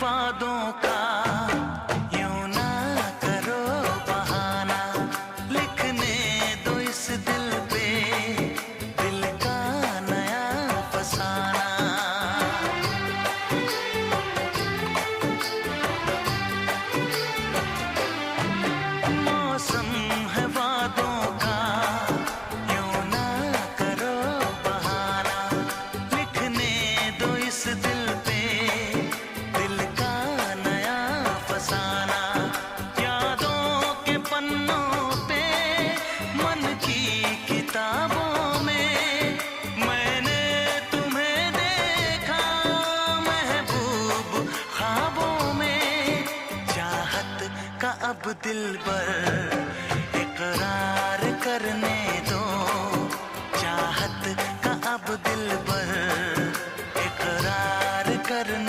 वादों का यूं ना करो बहाना, लिखने दो इस दिल पे दिल का नया फसाना। मौसम है वादों का यूं ना करो बहाना, लिखने दो इस दिल पे दिल का नया फसाना। यादों के पन्नों पे मन की किताबों में मैंने तुम्हें देखा महबूब ख्वाबों में। चाहत का अब दिल पर इकरार करने दो, चाहत का अब दिल पर इकरार करने